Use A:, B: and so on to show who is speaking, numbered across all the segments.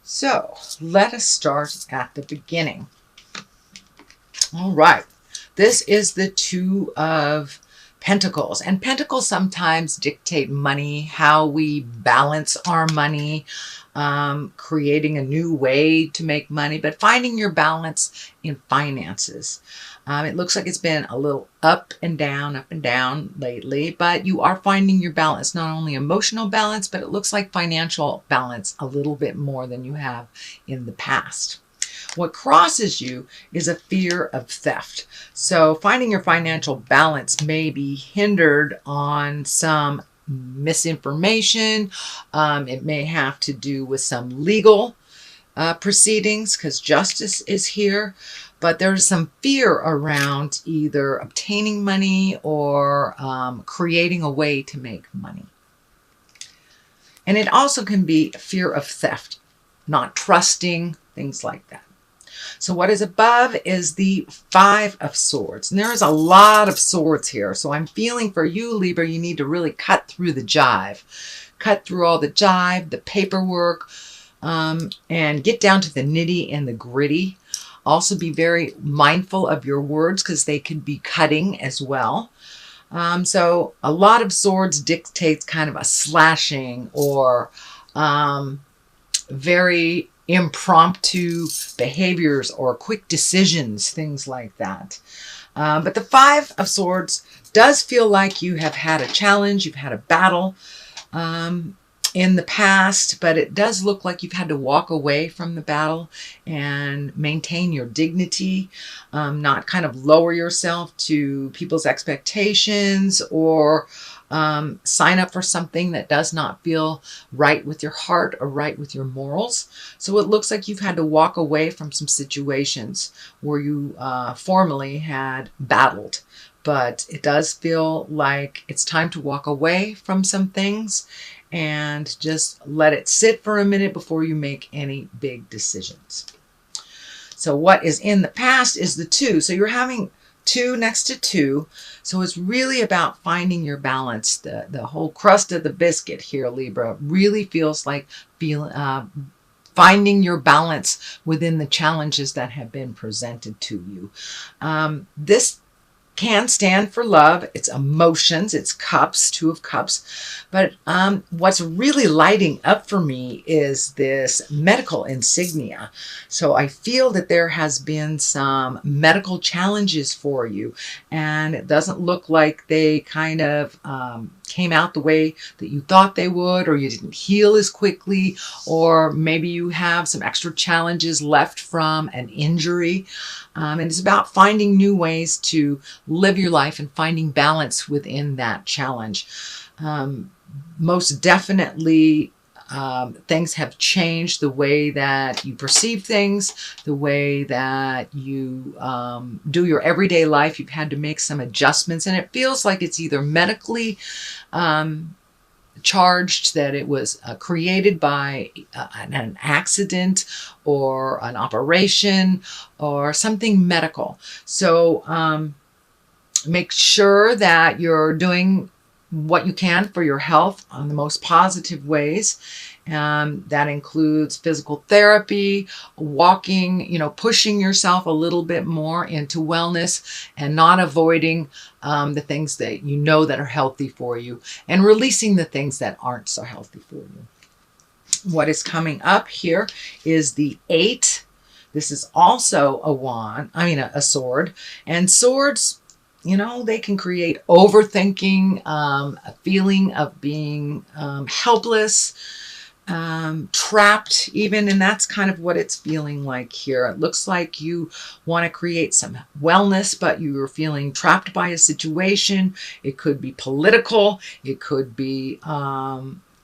A: So let us start at the beginning. All right. This is the Two of Pentacles. And Pentacles sometimes dictate money, how we balance our money, creating a new way to make money, but finding your balance in finances. It looks like it's been a little up and down lately, but you are finding your balance, not only emotional balance, but it looks like financial balance a little bit more than you have in the past. What crosses you is a fear of theft. So finding your financial balance may be hindered on some misinformation. It may have to do with some legal proceedings because justice is here. But there's some fear around either obtaining money or creating a way to make money. And it also can be fear of theft, not trusting, things like that. So what is above is the Five of Swords. And there is a lot of swords here. So I'm feeling for you, Libra, you need to really cut through the jive. Cut through all the jive, the paperwork, and get down to the nitty and the gritty. Also be very mindful of your words because they can be cutting as well. So a lot of swords dictates kind of a slashing or very impromptu behaviors or quick decisions, things like that. But the Five of Swords does feel like you have had a challenge, you've had a battle in the past, but it does look like you've had to walk away from the battle and maintain your dignity, not kind of lower yourself to people's expectations or sign up for something that does not feel right with your heart or right with your morals. So it looks like you've had to walk away from some situations where you formerly had battled. But it does feel like it's time to walk away from some things and just let it sit for a minute before you make any big decisions. So what is in the past is the Two. So you're having two next to two. So it's really about finding your balance. The whole crust of the biscuit here, Libra, really feels like finding your balance within the challenges that have been presented to you. This can stand for love. It's emotions. It's cups, Two of Cups. But what's really lighting up for me is this medical insignia. So I feel that there has been some medical challenges for you. And it doesn't look like they kind of came out the way that you thought they would, or you didn't heal as quickly, or maybe you have some extra challenges left from an injury. And it's about finding new ways to live your life and finding balance within that challenge. Most definitely, things have changed the way that you perceive things, the way that you do your everyday life. You've had to make some adjustments, and it feels like it's either medically charged, that it was created by an accident or an operation or something medical. So make sure that you're doing what you can for your health on the most positive ways. That includes physical therapy, walking, pushing yourself a little bit more into wellness and not avoiding the things that you know that are healthy for you and releasing the things that aren't so healthy for you. What is coming up here is the Eight. This is also a sword. And swords, they can create overthinking, a feeling of being helpless, trapped even, and that's kind of what it's feeling like here. It looks like you want to create some wellness, but you're feeling trapped by a situation. It could be political, it could be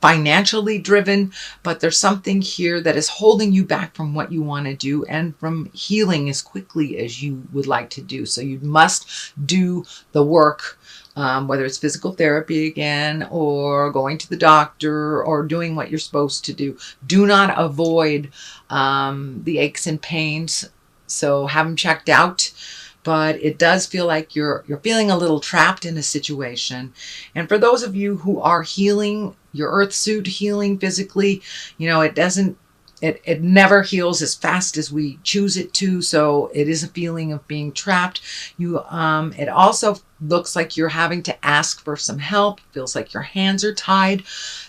A: financially driven, but there's something here that is holding you back from what you want to do and from healing as quickly as you would like to do. So you must do the work, whether it's physical therapy again, or going to the doctor, or doing what you're supposed to do. Do not avoid the aches and pains. So have them checked out. But it does feel like you're feeling a little trapped in a situation. And for those of you who are healing, your earth suit healing physically, it doesn't it never heals as fast as we choose it to. So it is a feeling of being trapped. It also looks like you're having to ask for some help. Feels like your hands are tied,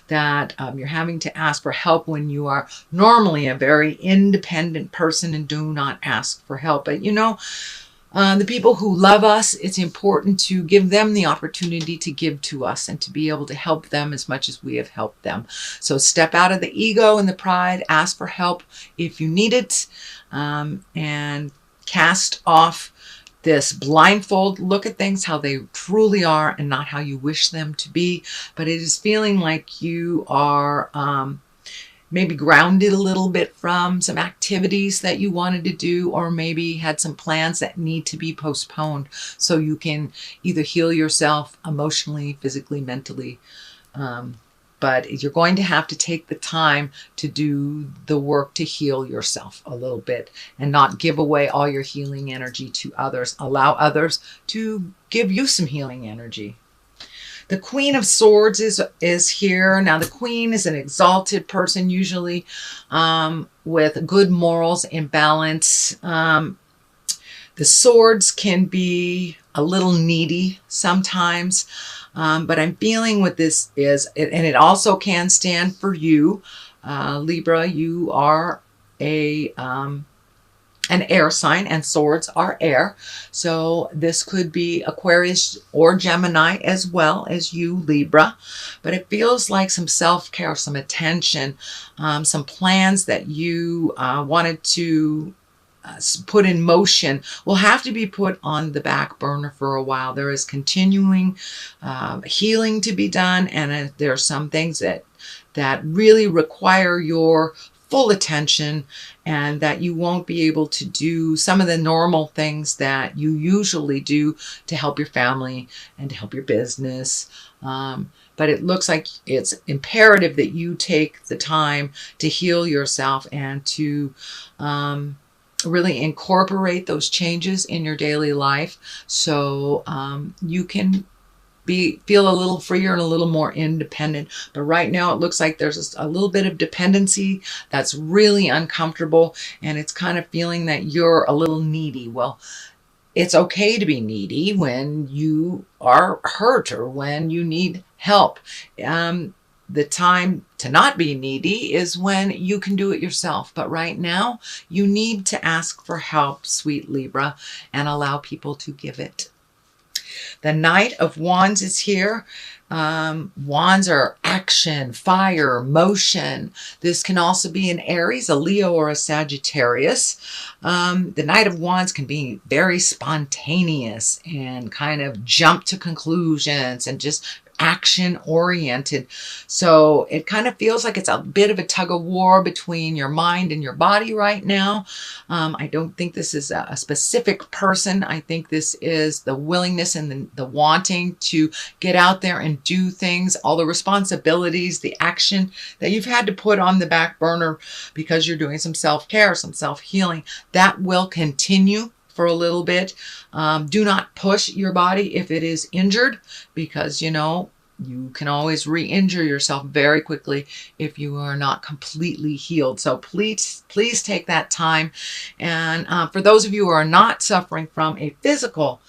A: that you're having to ask for help when you are normally a very independent person and do not ask for help. But the people who love us, it's important to give them the opportunity to give to us and to be able to help them as much as we have helped them. So step out of the ego and the pride, ask for help if you need it, and cast off this blindfold. Look at things how they truly are and not how you wish them to be. But it is feeling like you are maybe grounded a little bit from some activities that you wanted to do, or maybe had some plans that need to be postponed so you can either heal yourself emotionally, physically, mentally. But you're going to have to take the time to do the work to heal yourself a little bit and not give away all your healing energy to others. Allow others to give you some healing energy. The Queen of Swords is here. Now, the Queen is an exalted person, usually with good morals and balance. The swords can be a little needy sometimes, but I'm feeling what this is, and it also can stand for you, Libra. You are an air sign, and swords are air. So this could be Aquarius or Gemini as well as you, Libra. But it feels like some self-care, some attention, some plans that you wanted to put in motion will have to be put on the back burner for a while. There is continuing healing to be done, and there are some things that really require your full attention, and that you won't be able to do some of the normal things that you usually do to help your family and to help your business. But it looks like it's imperative that you take the time to heal yourself and to really incorporate those changes in your daily life, so you can feel a little freer and a little more independent. But right now it looks like there's a little bit of dependency that's really uncomfortable, and it's kind of feeling that you're a little needy. Well, it's okay to be needy when you are hurt or when you need help. The time to not be needy is when you can do it yourself. But right now you need to ask for help, sweet Libra, and allow people to give it. The Knight of Wands is here. Wands are action, fire, motion. This can also be an Aries, a Leo, or a Sagittarius. The Knight of Wands can be very spontaneous and kind of jump to conclusions and just action oriented. So it kind of feels like it's a bit of a tug of war between your mind and your body right now. I don't think this is a specific person. I think this is the willingness and the wanting to get out there and do things, all the responsibilities, the action that you've had to put on the back burner because you're doing some self-care, some self-healing. That will continue for a little bit. Do not push your body if it is injured, because you can always re-injure yourself very quickly if you are not completely healed. So please take that time. And for those of you who are not suffering from a physical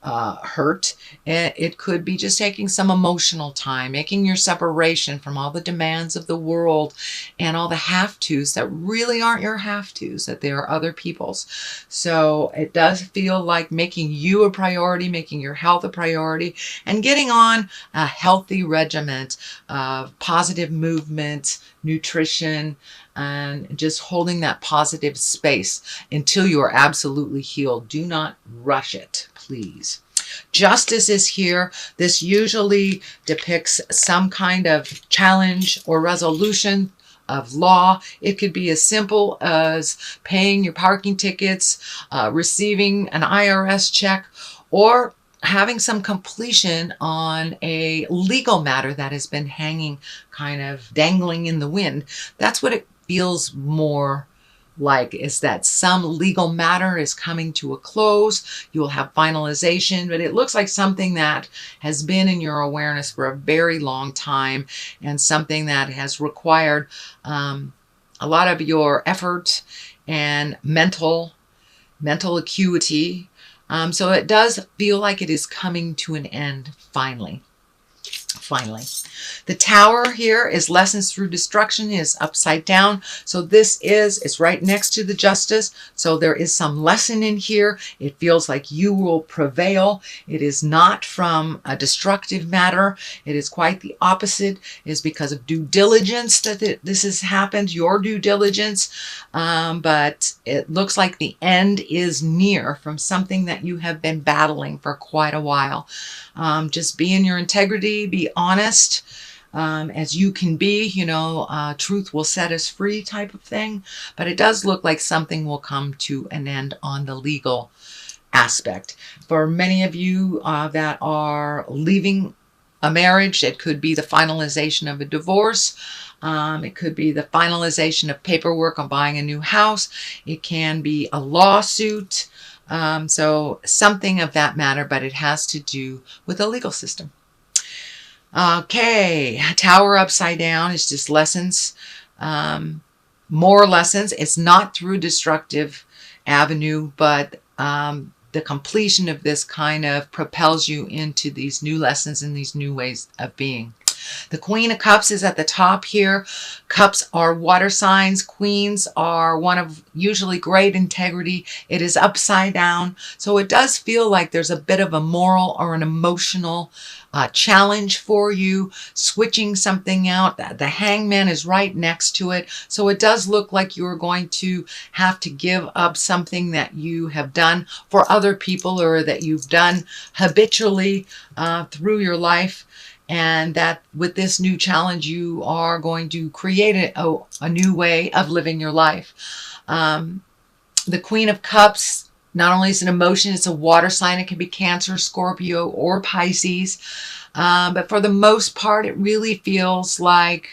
A: hurt, it could be just taking some emotional time, making your separation from all the demands of the world and all the have-tos that really aren't your have-tos, that they are other people's. So it does feel like making you a priority, making your health a priority, and getting on a healthy regimen of positive movement, nutrition, and just holding that positive space until you are absolutely healed. Do not rush it, please. Justice is here. This usually depicts some kind of challenge or resolution of law. It could be as simple as paying your parking tickets, receiving an IRS check, or having some completion on a legal matter that has been hanging, kind of dangling in the wind. That's what it feels more like, is that some legal matter is coming to a close. You will have finalization, but it looks like something that has been in your awareness for a very long time, and something that has required a lot of your effort and mental acuity. So it does feel like it is coming to an end finally. Finally. The Tower here is lessons through destruction, is upside down. So this it's right next to the Justice. So there is some lesson in here. It feels like you will prevail. It is not from a destructive matter. It is quite the opposite. It is because of due diligence that this has happened, your due diligence. But it looks like the end is near from something that you have been battling for quite a while. Just be in your integrity, be honest as you can be, you know, truth will set us free type of thing. But it does look like something will come to an end on the legal aspect. For many of you that are leaving a marriage, it could be the finalization of a divorce. It could be the finalization of paperwork on buying a new house. It can be a lawsuit. So something of that matter, but it has to do with the legal system. Okay, Tower upside down is just lessons, more lessons. It's not through destructive avenue, but the completion of this kind of propels you into these new lessons and these new ways of being. The Queen of Cups is at the top here. Cups are water signs. Queens are one of usually great integrity. It is upside down. So it does feel like there's a bit of a moral or an emotional challenge for you, switching something out. The Hangman is right next to it. So it does look like you're going to have to give up something that you have done for other people or that you've done habitually through your life. And that with this new challenge, you are going to create a new way of living your life. The Queen of Cups, not only is an emotion, it's a water sign. It can be Cancer, Scorpio, or Pisces. But for the most part, it really feels like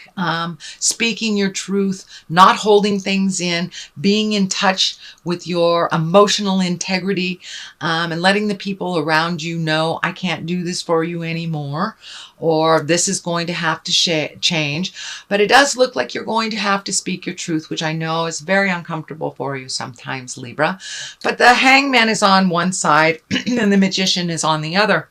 A: speaking your truth, not holding things in, being in touch with your emotional integrity, and letting the people around you know, I can't do this for you anymore, or this is going to have to change. But it does look like you're going to have to speak your truth, which I know is very uncomfortable for you sometimes, Libra. But the Hangman is on one side and the Magician is on the other.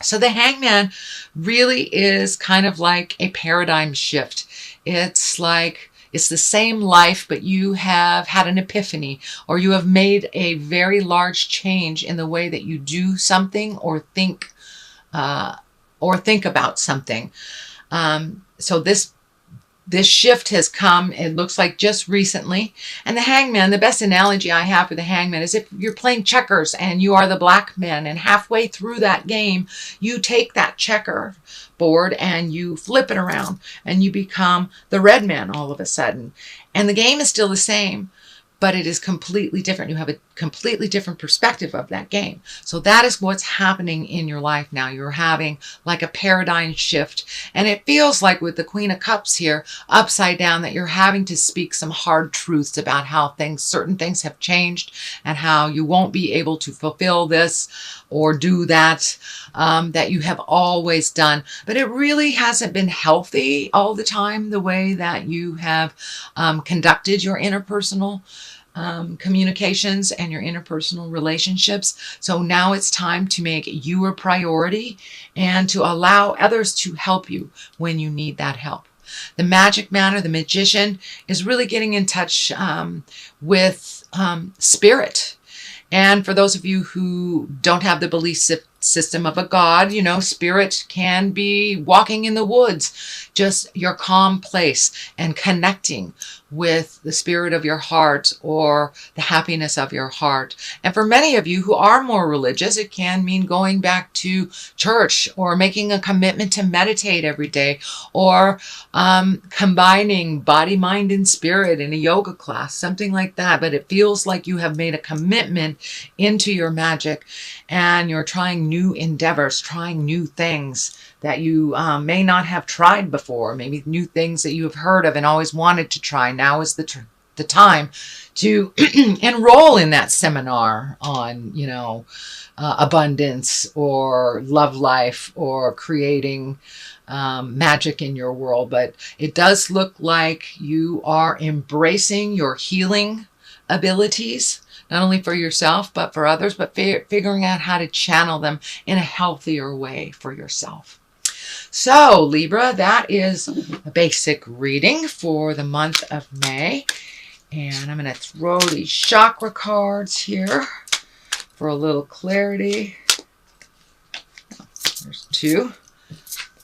A: So the Hangman really is kind of like a paradigm shift. It's like it's the same life, but you have had an epiphany, or you have made a very large change in the way that you do something or think about something. So this shift has come, it looks like, just recently. And the Hangman, the best analogy I have for the Hangman is if you're playing checkers and you are the black man, and halfway through that game, you take that checker board and you flip it around and you become the red man all of a sudden. And the game is still the same, but it is completely different. You have a completely different perspective of that game. So that is what's happening in your life now. You're having like a paradigm shift. And it feels like with the Queen of Cups here, upside down, that you're having to speak some hard truths about how certain things have changed and how you won't be able to fulfill this or do that, that you have always done. But it really hasn't been healthy all the time, the way that you have conducted your interpersonal communications and your interpersonal relationships. So now it's time to make you a priority and to allow others to help you when you need that help. The Magic Matter, the Magician, is really getting in touch with spirit. And for those of you who don't have the belief system of a god, you know, spirit can be walking in the woods, just your calm place and connecting with the spirit of your heart or the happiness of your heart. And for many of you who are more religious, it can mean going back to church or making a commitment to meditate every day, or combining body, mind, and spirit in a yoga class, something like that. But it feels like you have made a commitment into your magic and you're trying new endeavors, trying new things that you may not have tried before, maybe new things that you have heard of and always wanted to try. Now is the the time to enroll in that seminar on, abundance or love life or creating magic in your world. But it does look like you are embracing your healing abilities, not only for yourself, but for others, but figuring out how to channel them in a healthier way for yourself. So Libra, that is a basic reading for the month of May. And I'm going to throw these chakra cards here for a little clarity. There's 2.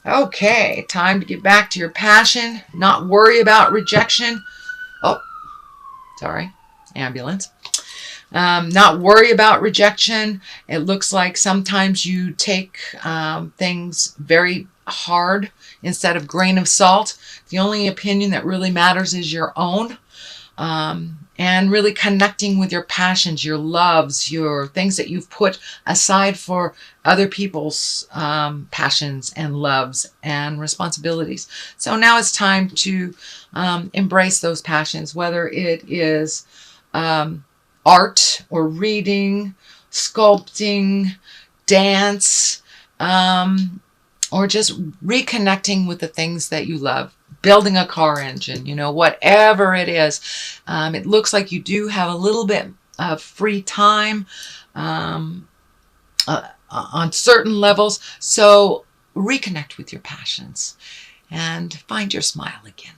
A: Okay, time to get back to your passion, not worry about rejection. Oh, sorry, ambulance. Not worry about rejection. It looks like sometimes you take things very hard instead of grain of salt. The only opinion that really matters is your own. And really connecting with your passions, your loves, your things that you've put aside for other people's passions and loves and responsibilities. So now it's time to embrace those passions, whether it is art or reading, sculpting, dance, or just reconnecting with the things that you love. Building a car engine, whatever it is. It looks like you do have a little bit of free time on certain levels. So reconnect with your passions and find your smile again.